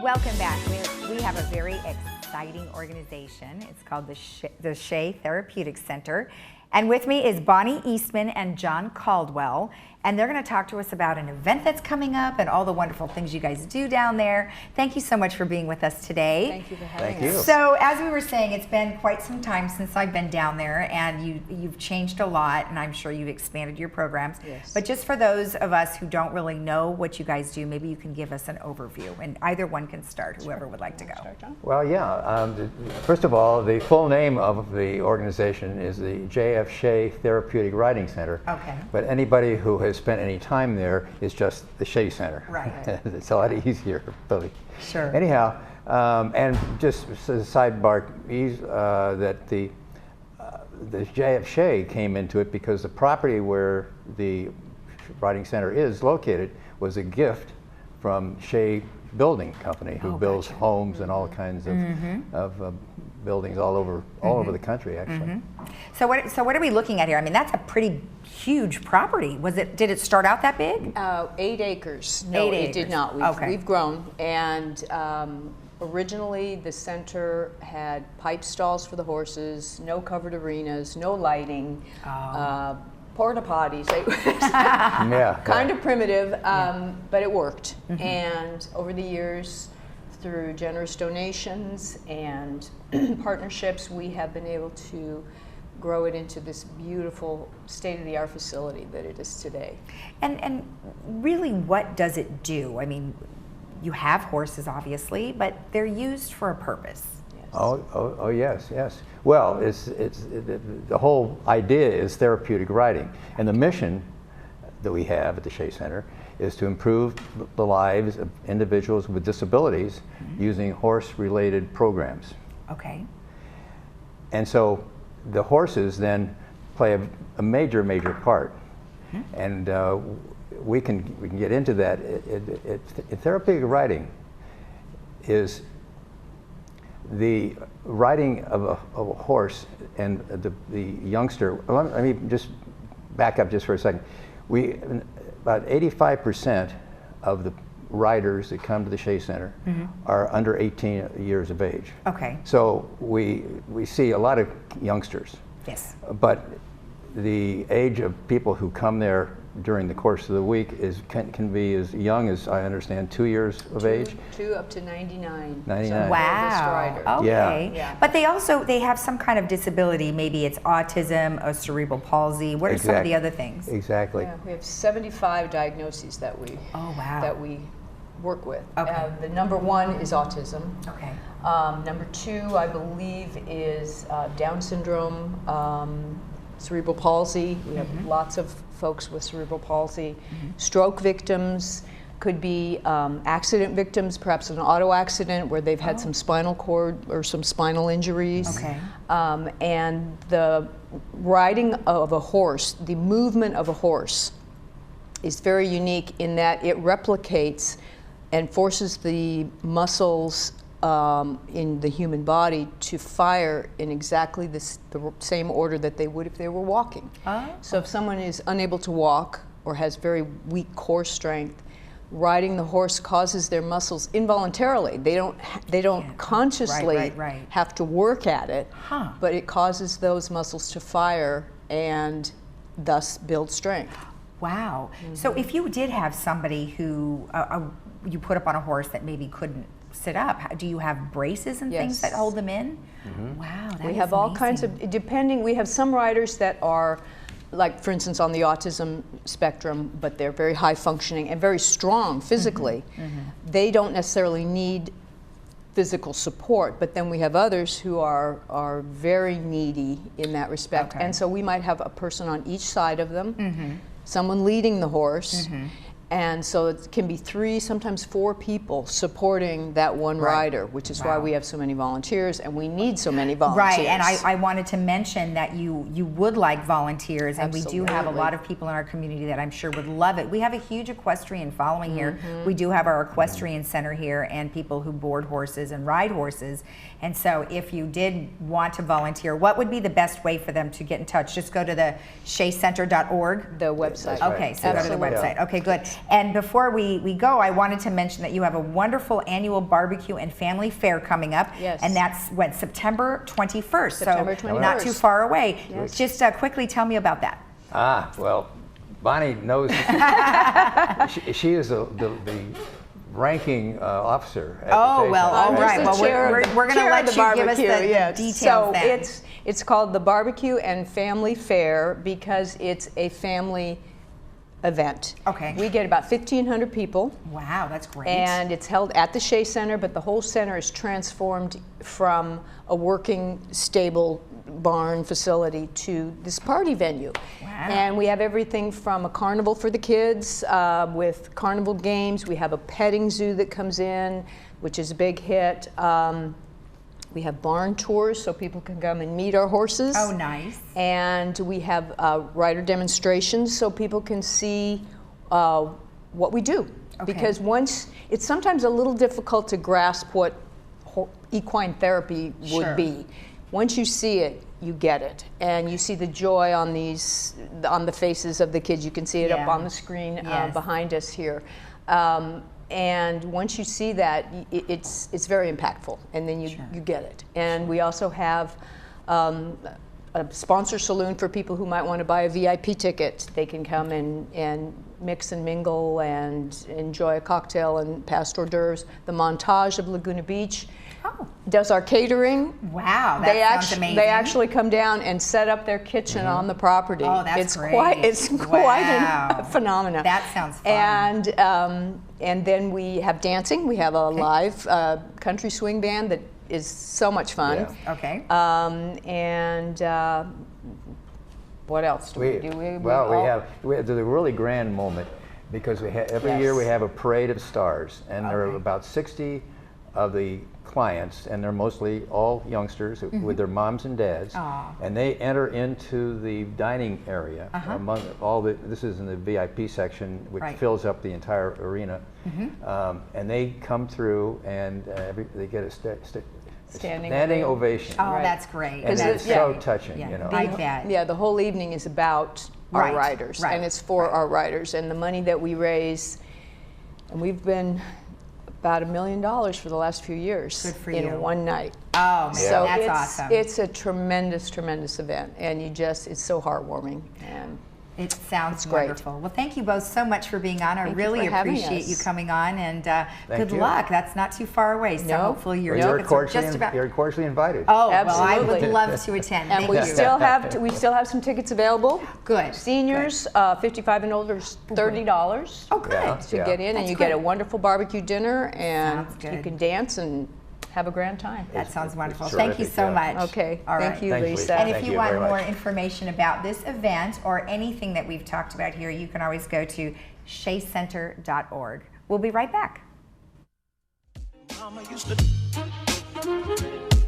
Welcome back. We have a very exciting organization. It's called the Shea Therapeutic Center. And with me is Bonnie Eastman and John Caldwell. And they're going to talk to us about an event that's coming up and all the wonderful things you guys do down there. Thank you so much for being with us today. Thank you for having us. So as we were saying, it's been quite some time since I've been down there, and you've changed a lot, and I'm sure you've expanded your programs. Yes. But just for those of us who don't really know what you guys do, maybe you can give us an overview, and either one can start, whoever would like to go. Start, John? Well, yeah. First of all, the full name of the organization is the J.F. Shea Therapeutic Riding Center. Okay. But anybody who has spent any time there is just the Shea Center. Right. It's a lot easier, really. Sure. Anyhow, and just as a sidebar, that the J.F. Shea came into it because the property where the riding center is located was a gift from Shea Building Company, who builds homes and all kinds of buildings all over the country, actually. So what are we looking at here? I mean, that's a pretty huge property. Did it start out that big? 8 acres. No, 8 it did acres. not. We've Okay. grown, and originally the center had pipe stalls for the horses, no covered arenas, no lighting, porta potties. Yeah. Kind of primitive, but it worked. And over the years, through generous donations and partnerships, we have been able to grow it into this beautiful state-of-the-art facility that it is today. And really, what does it do? I mean, you have horses, obviously, but they're used for a purpose. Yes. Oh, yes. Well, the whole idea is therapeutic riding, and the mission that we have at the Shea Center is to improve the lives of individuals with disabilities using horse-related programs. Okay. And so the horses then play a major part, and we can get into that. Therapeutic riding is the riding of a horse, and the youngster. Let me just back up just for a second. About 85% of the riders that come to the Shea Center are under 18 years of age. Okay. So we see a lot of youngsters. Yes. But the age of people who come there during the course of the week can be as young as, I understand, 2 years of age. 2 up to 99. 99. Wow. Okay. Yeah. But they have some kind of disability. Maybe it's autism, a cerebral palsy. What are some of the other things? Exactly. Yeah, we have 75 diagnoses that we work with. Okay. The number 1 is autism. Okay. Number 2, I believe, is Down syndrome, cerebral palsy. We have lots of folks with cerebral palsy. Stroke victims, could be accident victims, perhaps an auto accident where they've had some spinal cord or some spinal injuries. Okay. And the riding of a horse, the movement of a horse, is very unique in that it replicates and forces the muscles in the human body to fire in exactly the same order that they would if they were walking. So if someone is unable to walk or has very weak core strength, riding the horse causes their muscles involuntarily. They don't consciously have to work at it, but it causes those muscles to fire and thus build strength. Wow. So if you did have somebody who you put up on a horse that maybe couldn't sit up, do you have braces and things that hold them in? Wow, that we is have all amazing. kinds of, depending, we have some riders that are, like for instance on the autism spectrum, but they're very high functioning and very strong physically. They don't necessarily need physical support, but then we have others who are very needy in that respect. And so we might have a person on each side of them, someone leading the horse, and so it can be 3, sometimes 4 people supporting that one rider, which is why we have so many volunteers, and we need so many volunteers. Right, and I wanted to mention that you would like volunteers, and we do have a lot of people in our community that I'm sure would love it. We have a huge equestrian following here. We do have our equestrian center here and people who board horses and ride horses. And so if you did want to volunteer, what would be the best way for them to get in touch? Just go to the sheacenter.org? The website. Okay, so go to the website. Okay, good. And before we go, I wanted to mention that you have a wonderful annual barbecue and family fair coming up. Yes. And that's when September 21st. September so 21st. not too far away. Yes. Just quickly tell me about that. Well, Bonnie knows. she is the ranking officer at the Oh, Shea well, Center, all I'm right. just Well, the chair we're of the- going to chair of let the you give us the barbecue, yes. details So then. it's called the Barbecue and Family Fair because it's a family event. Okay. We get about 1,500 people. Wow, that's great. And it's held at the Shea Center, but the whole center is transformed from a working, stable barn facility to this party venue. Wow. And we have everything from a carnival for the kids with carnival games. We have a petting zoo that comes in, which is a big hit. We have barn tours so people can come and meet our horses. Oh, nice. And we have rider demonstrations so people can see what we do. Okay. Because it's sometimes a little difficult to grasp what equine therapy would Sure. be. Once you see it, you get it, and you see the joy on the faces of the kids. You can see it up Yeah. on the screen Yes. behind us here. And once you see that, it's very impactful, and then you get it. And we also have a sponsor saloon for people who might want to buy a VIP ticket. They can come and mix and mingle and enjoy a cocktail and past hors d'oeuvres. The Montage of Laguna Beach does our catering. Wow, that sounds amazing. They actually come down and set up their kitchen on the property. Oh, that's it's great. It's quite a phenomenon. That sounds fun. And then we have dancing. We have a live country swing band that is so much fun. Yeah. Okay. What else do we do? We have the really grand moment because every year we have a parade of stars, and there are about 60 of the clients, and they're mostly all youngsters with their moms and dads, and they enter into the dining area among all this is in the VIP section, which fills up the entire arena, and they come through and they get a standing ovation. Oh, that's great. And it's so touching, Yeah. you know. I bet. Yeah, the whole evening is about our riders, and it's for our riders, and the money that we raise, and we've been about $1 million for the last few years. Good for in you. one night. Oh, man, So that's awesome. It's a tremendous, tremendous event, and it's so heartwarming. And it sounds great. wonderful. Well, thank you both so much for being on. I Thank you really for having appreciate us. you coming on, and good you. luck. That's not too far away, so No. hopefully your You're tickets are just about. you're cordially invited. Oh, well, I would Absolutely. love to attend. And Thank we you. still have some tickets available. Good. Seniors, 55 and older, is $30 Oh, good. Yeah. to get in, and That's you get good. a wonderful barbecue dinner, and Sounds good. you can dance and have a grand time. That sounds wonderful. it's Thank you terrific, so yeah. much. Okay, All thank right. you, Thanks, Lisa. Lisa. And if Thank you you want very more much. information about this event or anything that we've talked about here, you can always go to sheacenter.org. We'll be right back. Mama used to